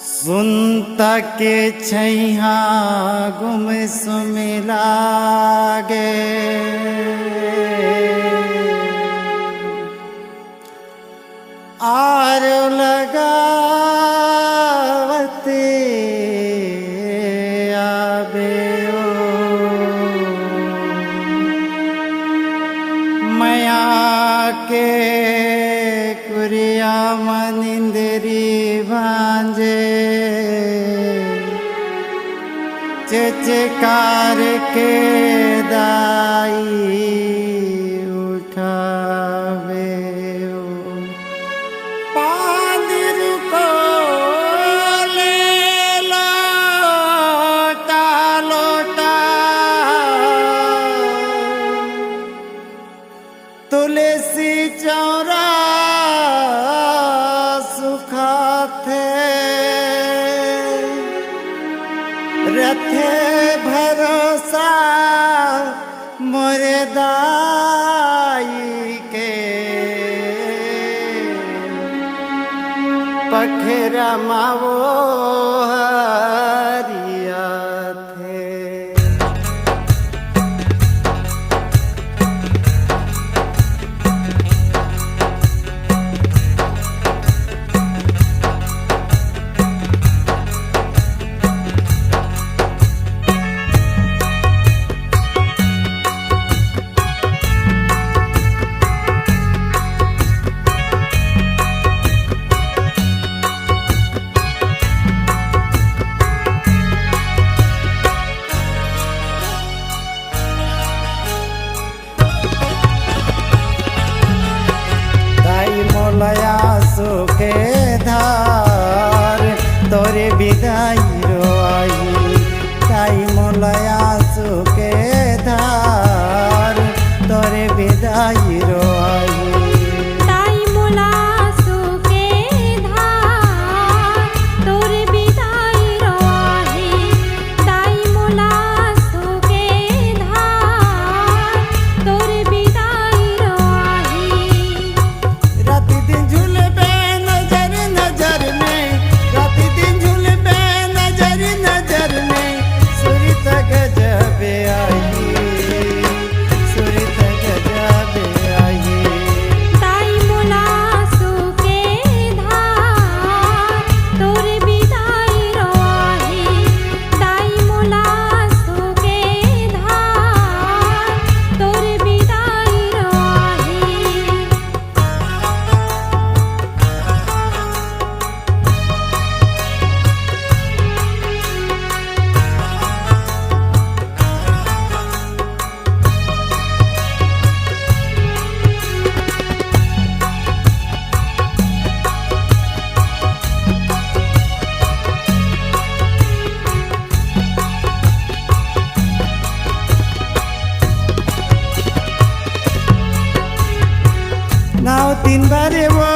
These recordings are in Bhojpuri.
सुनता के छैहा गुम सुम लागे, आर लगावते आबे ओ मया के कुरिया मनिंदरी भांजे, चिचकार के दाई उठावे ओ पादिर को ले लोटा लोटा, तुलसी चौरा सुखाथे, रथे भरोसा मोरे दाई के, पखेरा मावो हरिया थे। मोलया सुखे धार तोरे विदाई रो आई, ताई मोलया सुखे धार तोरे विदाई रो आई। नाव तीन बारे वो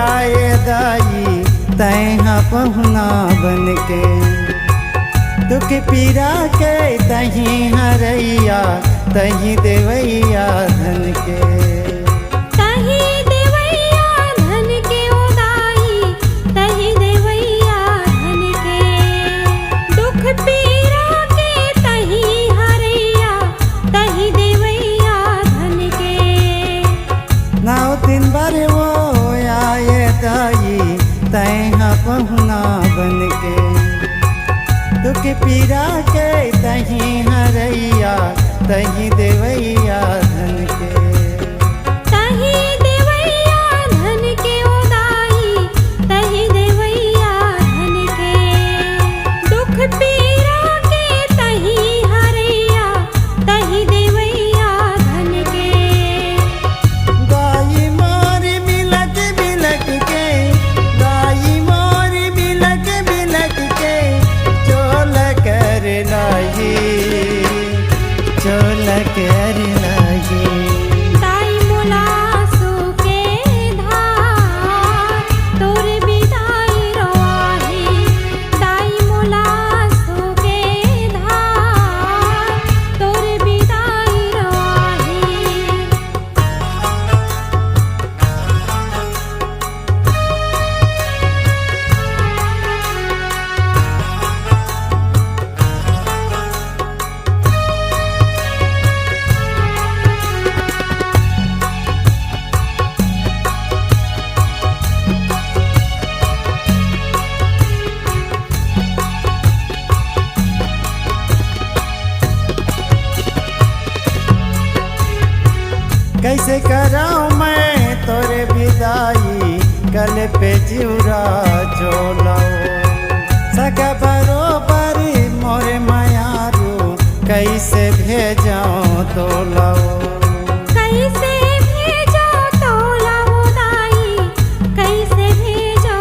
आए दाई तैहा पहुना बन के, दुख पीरा के तही हरैया तही देवैया धन के, तही देवैया धन के ओ दाई तही देवैया धन के, दुख पीरा के तही हरैया तही देवैया धन के। नाव तीन बारे वो आए दाई तैहा पहुना बन के, दुख पीरा के तही हरैया तही देवैया धन के, तही देवैया धन के ओ दाई तही देवैया धन के, दुख पीरा के तही हरैया तही देवैया धन के। दाई मोरी बिलक बिलक के, दाई मोरी बिलक बिलक के, चोल कर लाई चोल कैसे कराऊं मैं तोरे विदाई, गले पे जिउरा जोलाओ सगा बरोबर मोरे मायारू, कैसे भेजाऊं तोलाओ। कैसे भेजो तोलाओ दाई, कैसे भेजो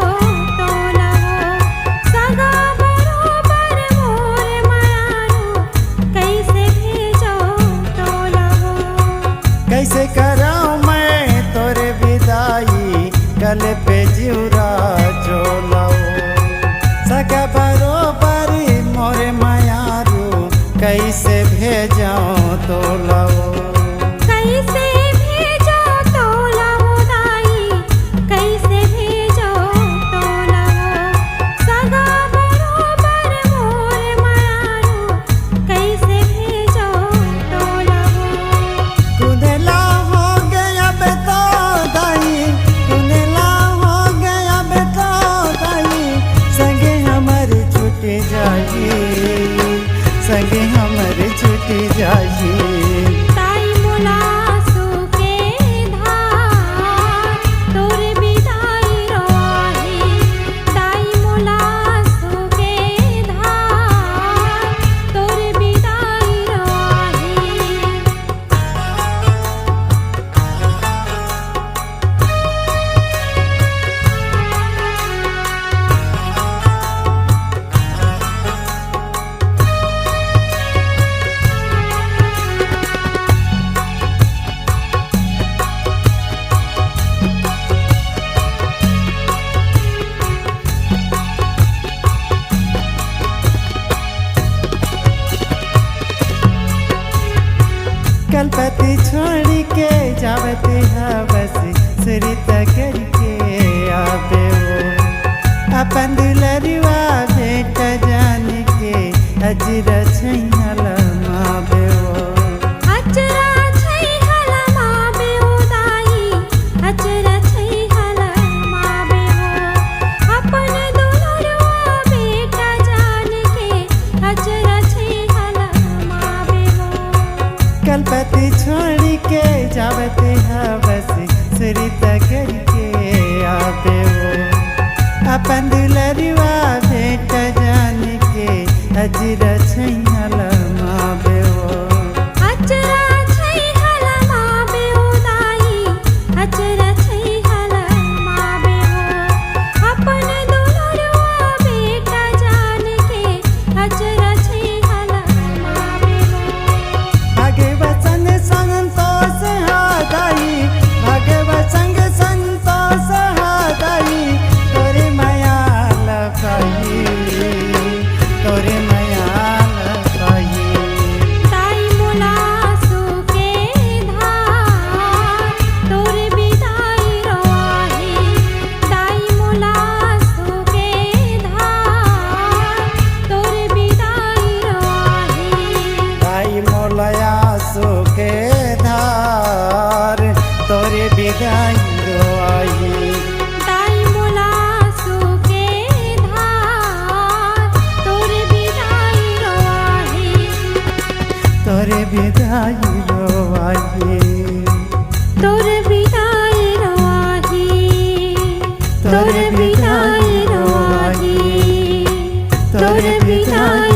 तोलाओ सगा बरोबर मोर मायारू, कैसे भेजो तोलाओ। कैसे कराऊं मैं तोरे विदाई, गले पे जिउरा जोलाओ सगा बरोबर मोरे मायारू, कैसे भेजाऊं तोलाओ। कैसे भेजो तोलाओ दाई, कैसे भेजो तोलाओ सगा बरोबर मोर मायारू, कैसे भेजो तोलाओ। कुंदेला हो गया बेटा दाई, कुंदेला हो गया बेटा दाई, संगे हमर छूट जाई, संगे हमर छूट जाई। ताई मोला सुके धार, तोर बिदाई रोही, ताई मोला सुके धार, तोर बिदाई रोही। कलपति छोड़ के जावते हवस सुरित करके आवे वो, अपन दुलरुआ बेटा जान के अजरा छैहल मावे वो। अचरा छैहल मावे ओ दाई, अचरा छैहल मावे ओ, अपन दुलरुआ बेटा जान के अचरा छैहल मावे ओ। कलपति छोड़ के जावते हवस सुरित करके आवे वो, अपन दुलरुआ बेटा जान के अजरा छैहल मावे वो। अचरा छैहल मावे ओ दाई, अचरा छैहल मावे ओ, अपन दुलरुआ बेटा जान के अचरा छैहल मावे ओ। भगवचन संतोष हादाई, भगवचन संतोष हादाई, तोरे माया लखाई, तोरे माया लखाई। ताई मोला सुके धार, तोर बिदाई रोही, ताई मोला सुके धार, तोर बिदाई रोही। ताई मोलया सुके धार, तोरे विदाई रोआई। ताई मोला सुके धार, तोर बिदाई रोही। तोरे विदाई रोआई, तोर बिदाई रोही, तोर बिदाई रोही, तोर बिदाई